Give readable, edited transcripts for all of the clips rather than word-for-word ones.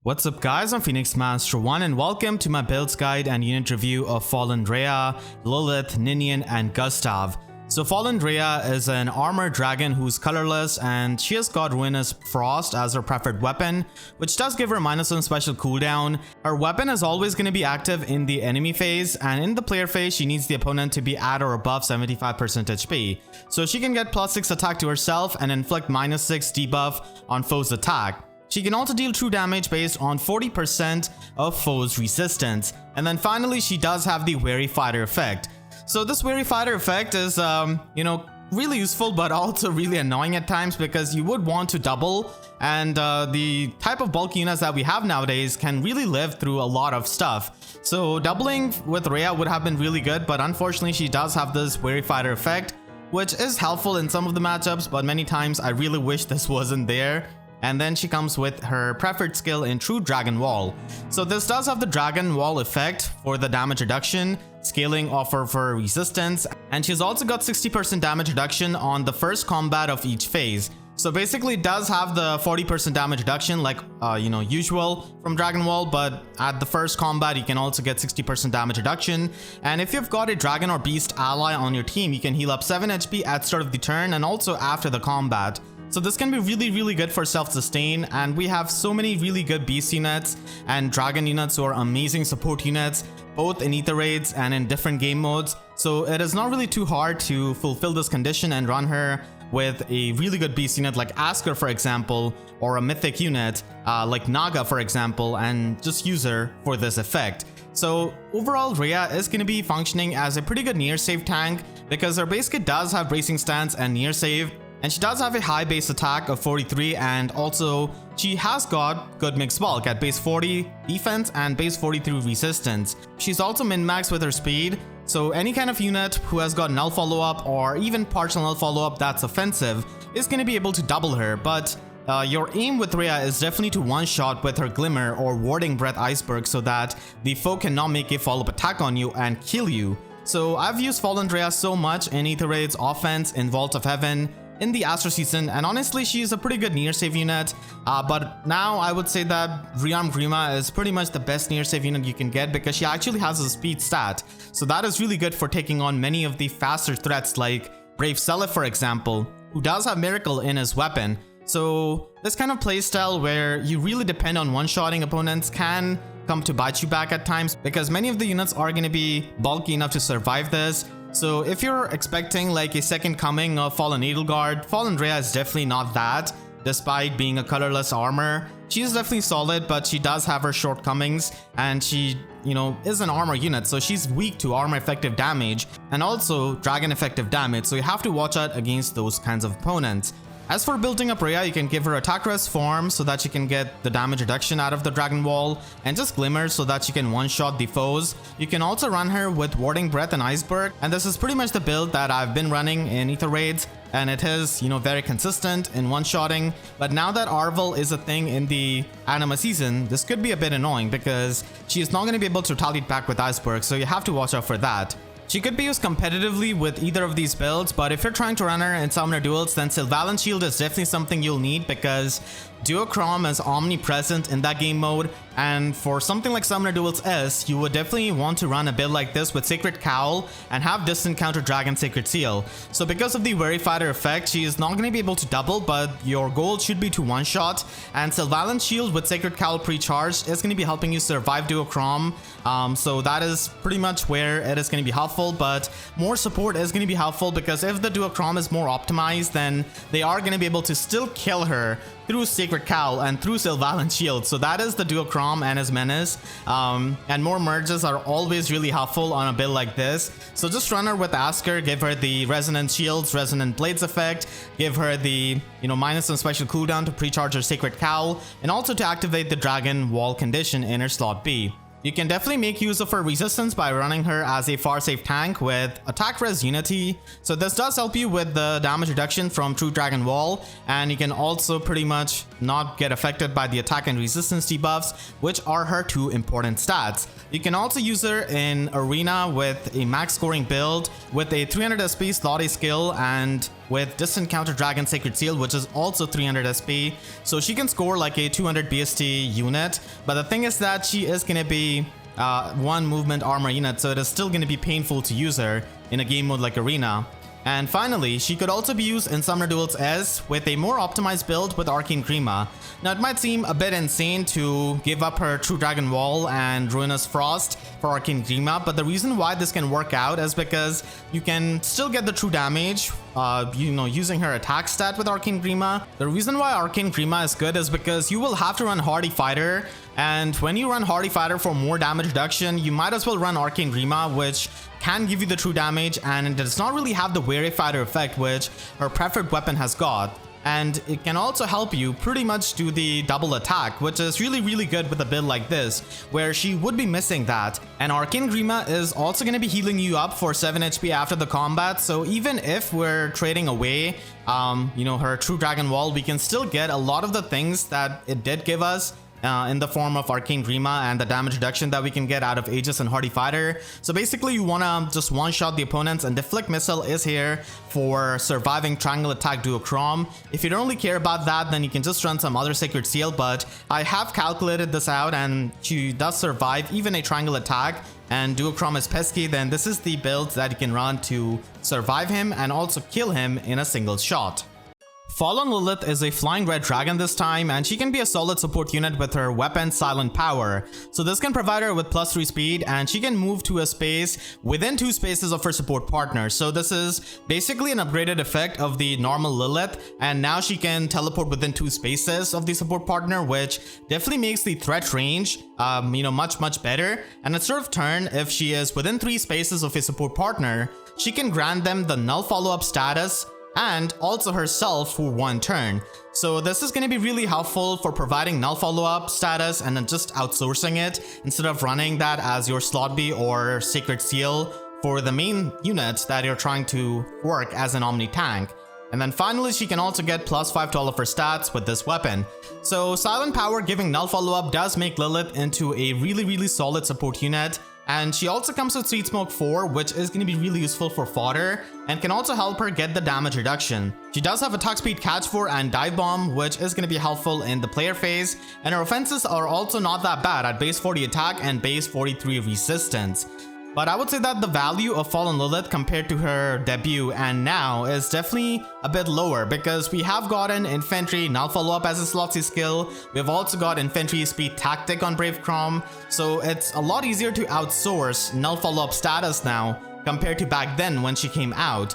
What's up guys, I'm Phoenix Master 1 and welcome to my builds guide and unit review of Fallen Rhea, Lilith, Ninian and Gustav. So Fallen Rhea is an armored dragon who's colorless and she has got Ruinous Frost as her preferred weapon, which does give her -1 special cooldown. Her weapon is always going to be active in the enemy phase, and in the player phase she needs the opponent to be at or above 75% HP. So she can get +6 attack to herself and inflict -6 debuff on foes' attack. She can also deal true damage based on 40% of foes' resistance. And then finally, she does have the Wary Fighter effect. So this Wary Fighter effect is, really useful, but also really annoying at times because you would want to double. And the type of bulk units that we have nowadays can really live through a lot of stuff. So doubling with Rhea would have been really good, but unfortunately, she does have this Wary Fighter effect, which is helpful in some of the matchups, but many times I really wish this wasn't there. And then she comes with her preferred skill in True Dragon Wall. So this does have the Dragon Wall effect for the damage reduction, scaling of her resistance, and she's also got 60% damage reduction on the first combat of each phase. So basically it does have the 40% damage reduction like usual from Dragon Wall, but at the first combat you can also get 60% damage reduction. And if you've got a dragon or beast ally on your team, you can heal up 7 HP at start of the turn and also after the combat. So this can be really good for self-sustain, and we have so many really good beast units and dragon units who are amazing support units, both in Aether Raids and in different game modes. So it is not really too hard to fulfill this condition and run her with a really good beast unit like Asker, for example, or a mythic unit like Naga, for example, and just use her for this effect. So overall, Rhea is going to be functioning as a pretty good near save tank because her base kit does have bracing stance and near save. And she does have a high base attack of 43, and also she has got good mixed bulk at base 40 defense and base 43 resistance. She's also min-max with her speed, so any kind of unit who has got null follow-up or even partial null follow-up that's offensive is going to be able to double her. But your aim with Rhea is definitely to one-shot with her Glimmer or Warding Breath Iceberg so that the foe cannot make a follow-up attack on you and kill you. So I've used Fallen Rhea so much in Aether Raids, offense, in Vault of Heaven, in the Astro season, and honestly she's a pretty good near save unit, but now I would say that Rearmed Grima is pretty much the best near save unit you can get because she actually has a speed stat, so that is really good for taking on many of the faster threats like Brave Seliph, for example, who does have Miracle in his weapon. So this kind of playstyle where you really depend on one-shotting opponents can come to bite you back at times because many of the units are going to be bulky enough to survive this. So if you're expecting like a second coming of Fallen Edelgard, Fallen Rhea is definitely not that. Despite being a colorless armor, she is definitely solid, but she does have her shortcomings, and she, is an armor unit, so she's weak to armor effective damage and also dragon effective damage, so you have to watch out against those kinds of opponents. As for building up Rhea, you can give her attack rest form so that she can get the damage reduction out of the Dragon Wall, and just Glimmer so that she can one-shot the foes. You can also run her with Warding Breath and Iceberg, and this is pretty much the build that I've been running in Aether Raids, and it is, very consistent in one-shotting. But now that Arvel is a thing in the Anima season, this could be a bit annoying because she is not going to be able to retaliate back with Iceberg, so you have to watch out for that. She could be used competitively with either of these builds, but if you're trying to run her in Summoner Duels, then Sylvalan Shield is definitely something you'll need because Duochrome is omnipresent in that game mode, and for something like Summoner Duels S, you would definitely want to run a build like this with Sacred Cowl and have distant counter Dragon Sacred Seal. So because of the Wary Fighter effect, she is not going to be able to double, but your goal should be to one-shot, and Sylvalan Shield with Sacred Cowl pre-charged is going to be helping you survive Duochrome. So that is pretty much where it is going to be helpful, but more support is going to be helpful because if the Duochrome is more optimized, then they are going to be able to still kill her through Sacred Cowl and through Sylvalan Shield. So that is the Duochrome and his menace, and more merges are always really helpful on a build like this. So just run her with Asker, give her the Resonant Shields, Resonant Blades effect, give her the -1 special cooldown to precharge her Sacred Cowl, and also to activate the Dragon Wall condition in her slot B. You can definitely make use of her resistance by running her as a far safe tank with attack res unity. So this does help you with the damage reduction from True Dragon Wall, and you can also pretty much not get affected by the attack and resistance debuffs, which are her two important stats. You can also use her in Arena with a max scoring build with a 300 SP slot A skill and with Distant Counter Dragon Sacred Seal, which is also 300 SP. So she can score like a 200 BST unit. But the thing is that she is going to be one movement armor unit, so it is still going to be painful to use her in a game mode like Arena. And finally, she could also be used in Summoner Duels S with a more optimized build with Arcane Grima. Now it might seem a bit insane to give up her True Dragon Wall and Ruinous Frost for Arcane Grima, but the reason why this can work out is because you can still get the true damage, using her attack stat with Arcane Grima. The reason why Arcane Grima is good is because you will have to run Hardy Fighter, and when you run Hardy Fighter for more damage reduction, you might as well run Arcane Grima, which can give you the true damage, and it does not really have the Weary Fighter effect which her preferred weapon has got. And it can also help you pretty much do the double attack, which is really good with a build like this, where she would be missing that. And Arcane Grima is also going to be healing you up for 7 HP after the combat, so even if we're trading away her True Dragon Wall, we can still get a lot of the things that it did give us in the form of Arcane Grima and the damage reduction that we can get out of Aegis and Hardy Fighter. So basically you want to just one-shot the opponents, and Deflect Missile is here for surviving Triangle Attack Duochrome. If you don't really care about that, then you can just run some other Sacred Seal, but I have calculated this out and she does survive even a Triangle Attack, and Duochrome is pesky, then this is the build that you can run to survive him and also kill him in a single shot. Fallen Lilith is a flying red dragon this time, and she can be a solid support unit with her weapon Silent Power. So this can provide her with +3 speed, and she can move to a space within 2 spaces of her support partner. So this is basically an upgraded effect of the normal Lilith, and now she can teleport within 2 spaces of the support partner, which definitely makes the threat range much better. And at start of turn, if she is within 3 spaces of a support partner, she can grant them the null follow-up status and also herself for 1 turn. So this is going to be really helpful for providing null follow-up status and then just outsourcing it instead of running that as your slot B or Sacred Seal for the main unit that you're trying to work as an Omni tank. And then finally, she can also get +5 to all of her stats with this weapon. So Silent Power giving null follow-up does make Lilith into a really solid support unit. And she also comes with Sweet Smoke 4, which is going to be really useful for fodder and can also help her get the damage reduction. She does have Attack Speed Catch 4 and Dive Bomb, which is going to be helpful in the player phase, and her offenses are also not that bad at base 40 attack and base 43 resistance. But I would say that the value of Fallen Lilith compared to her debut and now is definitely a bit lower, because we have gotten Infantry Null Follow-Up as a slot C skill. We've also got Infantry Speed Tactic on Brave Crom, so it's a lot easier to outsource Null Follow-Up status now compared to back then when she came out.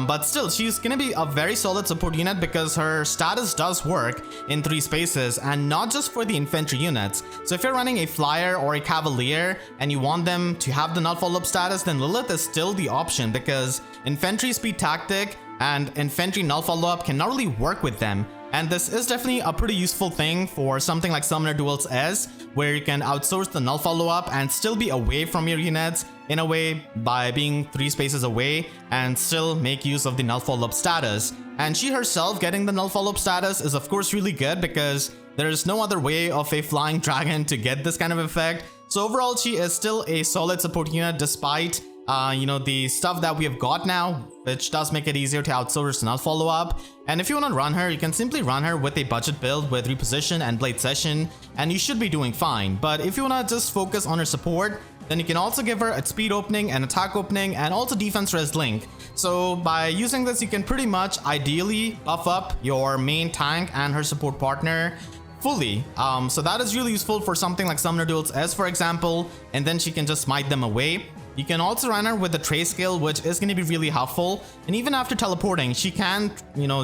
But still, she's gonna be a very solid support unit because her status does work in 3 spaces and not just for the infantry units. So if you're running a flyer or a cavalier and you want them to have the null follow-up status, then Lilith is still the option because infantry speed tactic and infantry null follow-up can not really work with them. And this is definitely a pretty useful thing for something like Summoner Duels S, where you can outsource the null follow-up and still be away from your units in a way by being 3 spaces away and still make use of the null follow-up status. And she herself getting the null follow-up status is of course really good because there is no other way of a flying dragon to get this kind of effect. So overall, she is still a solid support unit despite the stuff that we have got now, which does make it easier to outsource null follow-up. And if you want to run her, you can simply run her with a budget build with Reposition and Blade Session, and you should be doing fine. But if you want to just focus on her support, then you can also give her a speed opening and attack opening and also defense res link. So by using this, you can pretty much ideally buff up your main tank and her support partner fully. So that is really useful for something like Summoner Duels S, for example, and then she can just smite them away. You can also run her with the trace skill, which is going to be really helpful. And even after teleporting, she can,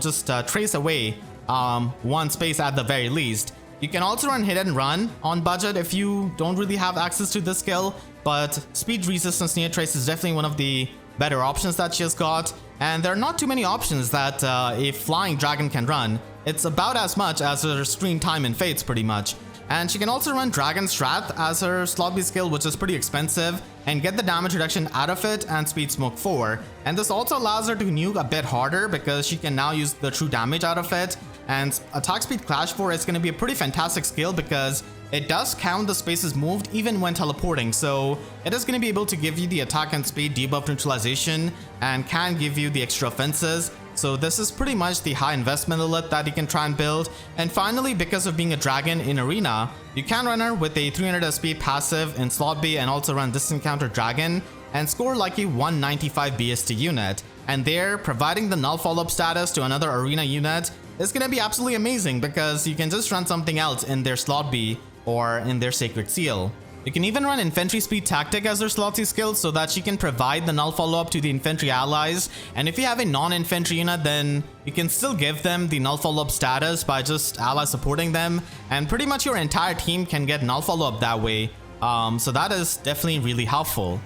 just trace away 1 space at the very least. You can also run Hit and Run on budget if you don't really have access to this skill, but Speed Resistance Near Trace is definitely one of the better options that she has got. And there are not too many options that a flying dragon can run. It's about as much as her screen time in Fates pretty much. And she can also run Dragon Strath as her slot B skill, which is pretty expensive, and get the damage reduction out of it and Speed Smoke 4. And this also allows her to nuke a bit harder because she can now use the true damage out of it. And Attack Speed Clash 4 is going to be a pretty fantastic skill because it does count the spaces moved even when teleporting. So it is going to be able to give you the attack and speed debuff neutralization and can give you the extra offenses. So this is pretty much the high investment Lilith that you can try and build. And finally, because of being a dragon in arena, you can run her with a 300 SP passive in slot B and also run distant counter dragon and score like a 195 BST unit. And there, providing the null follow-up status to another arena unit is gonna be absolutely amazing because you can just run something else in their slot B or in their Sacred Seal. You can even run Infantry Speed Tactic as their slot C skill so that she can provide the null follow-up to the infantry allies, and if you have a non-infantry unit, then you can still give them the null follow-up status by just ally supporting them, and pretty much your entire team can get null follow-up that way, so that is definitely really helpful.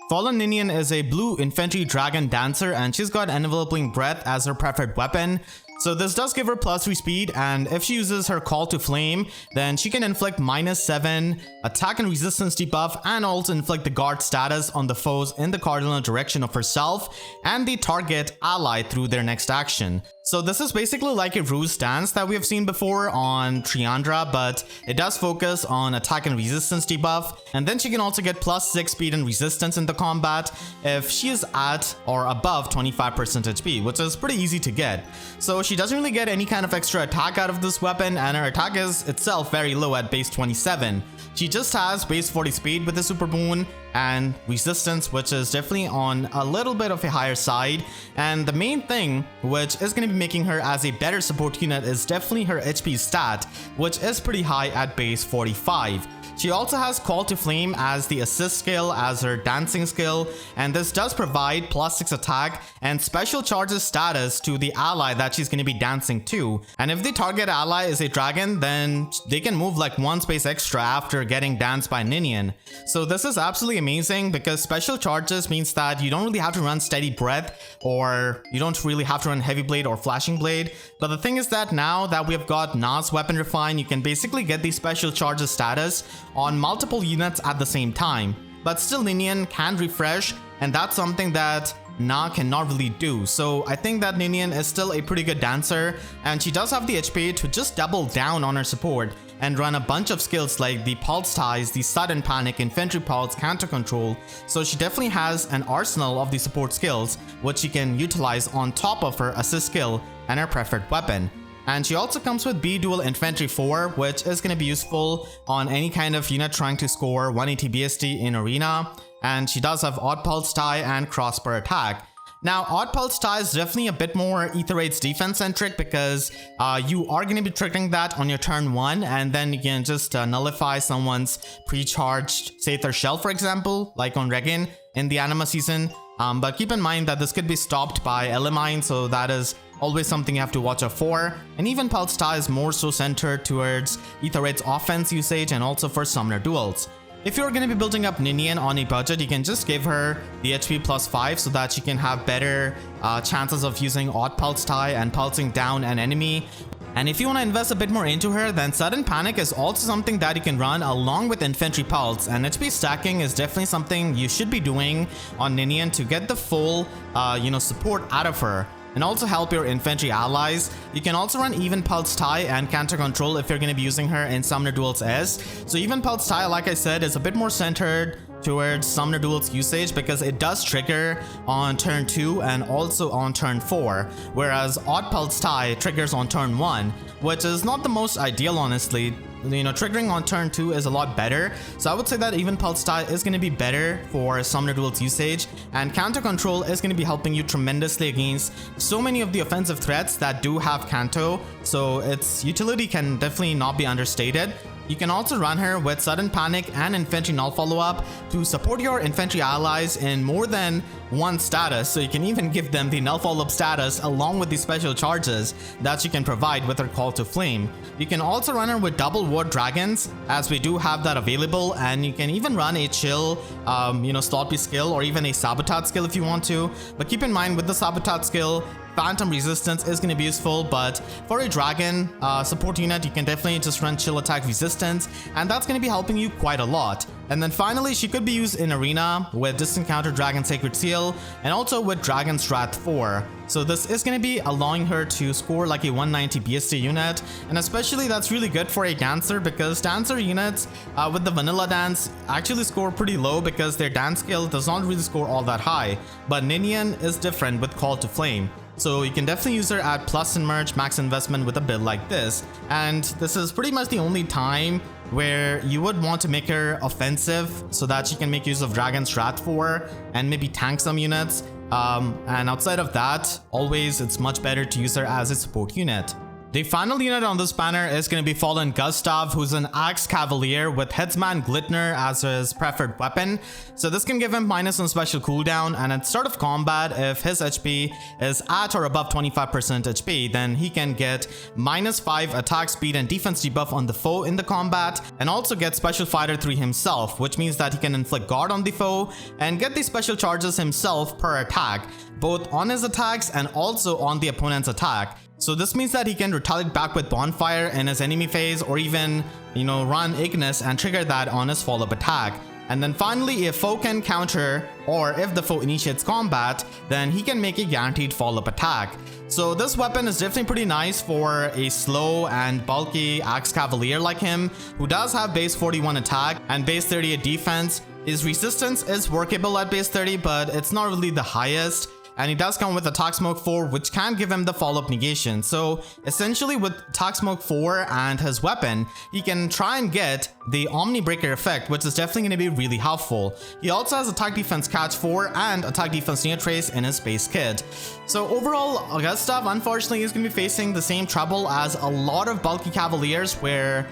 Fallen Ninian is a blue infantry dragon dancer and she's got enveloping breath as her preferred weapon. So this does give her +3 speed, and if she uses her call to flame, then she can inflict -7 attack and resistance debuff and also inflict the guard status on the foes in the cardinal direction of herself and the target ally through their next action. So this is basically like a ruse stance that we have seen before on Triandra, but it does focus on attack and resistance debuff, and then she can also get +6 speed and resistance in the combat if she is at or above 25% HP, which is pretty easy to get. So she doesn't really get any kind of extra attack out of this weapon, and her attack is itself very low at base 27. She just has base 40 speed with the super boon and resistance, which is definitely on a little bit of a higher side, and the main thing which is going to be making her as a better support unit is definitely her HP stat, which is pretty high at base 45. She also has Call to Flame as the assist skill as her dancing skill, and this does provide +6 attack and special charges status to the ally that she's going to be dancing to. And if the target ally is a dragon, then they can move like 1 space extra after getting danced by Ninian. So this is absolutely amazing because special charges means that you don't really have to run steady breath, or you don't really have to run heavy blade or flashing blade. But the thing is that now that we have got Na's weapon refine, you can basically get the special charges status on multiple units at the same time. But still Ninian can refresh, and that's something that Na cannot really do. So I think that Ninian is still a pretty good dancer, and she does have the HP to just double down on her support and run a bunch of skills like the Pulse Ties, the Sudden Panic, Infantry Pulse, Counter Control. So she definitely has an arsenal of the support skills which she can utilize on top of her assist skill and her preferred weapon. And she also comes with B-Dual Infantry 4, which is going to be useful on any kind of unit trying to score 180 BST in arena. And she does have Odd Pulse Tie and Crossbar Attack. Now, Odd Pulse Tie is definitely a bit more Aether Raids defense centric because you are going to be triggering that on your turn 1, and then you can just nullify someone's pre-charged Aether Shell, for example, like on Regan in the Anima season. But keep in mind that this could be stopped by Elemine, so that is always something you have to watch out for. And even Pulse Tie is more so centered towards Aether Raids offense usage and also for Summoner Duels. If you're going to be building up Ninian on a budget, you can just give her the HP +5 so that she can have better chances of using Odd Pulse Tie and pulsing down an enemy. And if you want to invest a bit more into her, then Sudden Panic is also something that you can run along with Infantry Pulse, and HP stacking is definitely something you should be doing on Ninian to get the full support out of her and also help your infantry allies. You can also run Even Pulse Tie and Counter Control if you're going to be using her in Summoner Duels S. So Even Pulse Tie, like I said, is a bit more centered towards Summoner Duels usage because it does trigger on turn 2 and also on turn 4, whereas Odd Pulse Tie triggers on turn 1, which is not the most ideal, honestly. Triggering on turn 2 is a lot better, so I would say that Even Pulse Tie is going to be better for Summoner Duels usage, and Counter Control is going to be helping you tremendously against so many of the offensive threats that do have Canto, so its utility can definitely not be understated. You can also run her with Sudden Panic and Infantry Null Follow-Up to support your infantry allies in more than one status, so you can even give them the Null Follow-Up status along with the special charges that you can provide with her Call to Flame. You can also run her with Double Ward Dragons, as we do have that available, and you can even run a Chill, slot B skill or even a Sabotage skill if you want to, but keep in mind with the Sabotage skill, Phantom Resistance is going to be useful, but for a dragon support unit, you can definitely just run Chill Attack Resistance, and that's going to be helping you quite a lot. And then finally, she could be used in Arena with Distant Counter Dragon Sacred Seal, and also with Dragon's Wrath 4. So this is going to be allowing her to score like a 190 BST unit, and especially that's really good for a dancer because dancer units with the vanilla dance actually score pretty low because their dance skill does not really score all that high. But Ninian is different with Call to Flame. So you can definitely use her at plus in merge, max investment with a build like this. And this is pretty much the only time where you would want to make her offensive so that she can make use of Dragon Strat 4 and maybe tank some units. And outside of that, always it's much better to use her as a support unit. The final unit on this banner is going to be Fallen Gustav, who's an Axe Cavalier with Headsman Glittner as his preferred weapon. So this can give him minus on special cooldown, and at start of combat, if his HP is at or above 25% HP, then he can get -5 attack speed and defense debuff on the foe in the combat, and also get Special Fighter 3 himself, which means that he can inflict guard on the foe and get the special charges himself per attack, both on his attacks and also on the opponent's attack. So this means that he can retaliate back with Bonfire in his enemy phase, or even, run Ignis and trigger that on his follow-up attack. And then finally, if foe can counter, or if the foe initiates combat, then he can make a guaranteed follow-up attack. So this weapon is definitely pretty nice for a slow and bulky Axe Cavalier like him, who does have base 41 attack and base 38 defense. His resistance is workable at base 30, but it's not really the highest. And he does come with Attack Smoke 4, which can give him the follow-up negation. So essentially with Attack Smoke 4 and his weapon, he can try and get the Omni Breaker effect, which is definitely going to be really helpful. He also has Attack Defense Catch 4 and Attack Defense Near Trace in his base kit. So overall, Gustav unfortunately is going to be facing the same trouble as a lot of bulky Cavaliers, where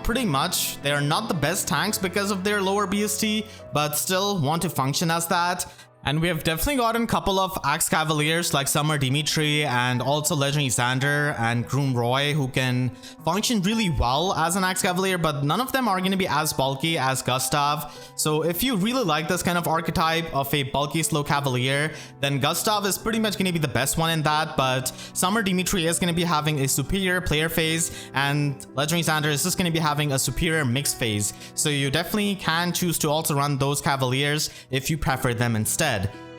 pretty much they're not the best tanks because of their lower BST, but still want to function as that. And we have definitely gotten a couple of Axe Cavaliers like Summer Dimitri and also Legendary Xander and Groom Roy, who can function really well as an Axe Cavalier, but none of them are going to be as bulky as Gustav. So if you really like this kind of archetype of a bulky slow Cavalier, then Gustav is pretty much going to be the best one in that. But Summer Dimitri is going to be having a superior player phase, and Legendary Xander is just going to be having a superior mix phase. So you definitely can choose to also run those Cavaliers if you prefer them instead.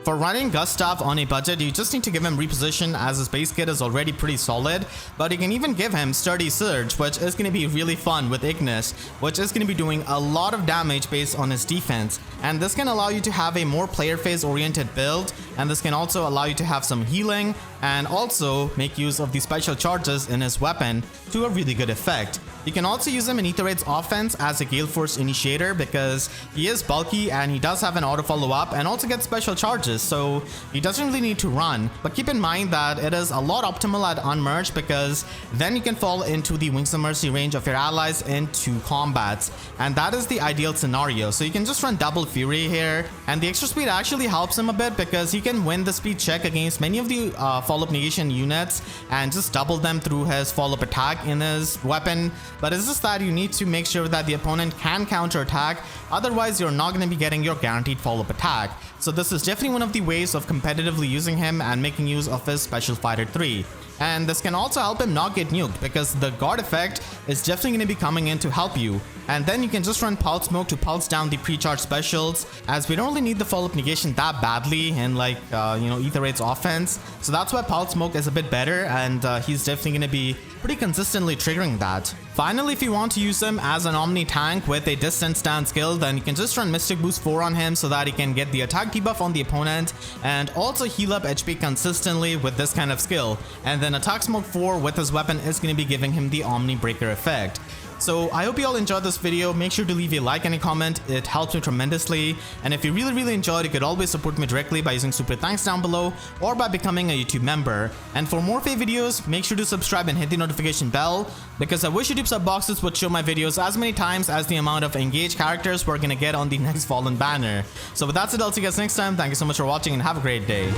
For running Gustav on a budget, you just need to give him Reposition, as his base kit is already pretty solid, but you can even give him Sturdy Surge, which is going to be really fun with Ignis, which is going to be doing a lot of damage based on his defense. And this can allow you to have a more player phase oriented build, and this can also allow you to have some healing and also make use of the special charges in his weapon to a really good effect. You can also use him in Aether Raids offense as a Gale Force initiator, because he is bulky and he does have an auto follow up and also gets special charges, so he doesn't really need to run. But keep in mind that it is a lot optimal at unmerged, because then you can fall into the Wings of Mercy range of your allies into combats, and that is the ideal scenario. So you can just run Double Fury here, and the extra speed actually helps him a bit because he can win the speed check against many of the follow-up negation units and just double them through his follow-up attack in his weapon. But it's just that you need to make sure that the opponent can counter attack, otherwise you're not going to be getting your guaranteed follow-up attack. So this is definitely one of the ways of competitively using him and making use of his Special Fighter 3. And this can also help him not get nuked, because the guard effect is definitely going to be coming in to help you. And then you can just run Pulse Smoke to pulse down the pre-charged specials, as we don't really need the follow-up negation that badly in Aether Raids offense. So that's why Pulse Smoke is a bit better, and he's definitely going to be pretty consistently triggering that. Finally, if you want to use him as an Omni tank with a distance down skill, then you can just run Mystic Boost 4 on him so that he can get the attack debuff on the opponent and also heal up HP consistently with this kind of skill. And then Attack Smoke 4 with his weapon is going to be giving him the Omni Breaker effect. So I hope you all enjoyed this video. Make sure to leave a like and a comment, it helps me tremendously. And if you really enjoyed, you could always support me directly by using super thanks down below or by becoming a YouTube member. And for more FEH videos, make sure to subscribe and hit the notification bell, because I wish YouTube sub boxes would show my videos as many times as the amount of engaged characters we're gonna get on the next Fallen banner. So with that said, I'll see you guys next time. Thank you so much for watching and have a great day.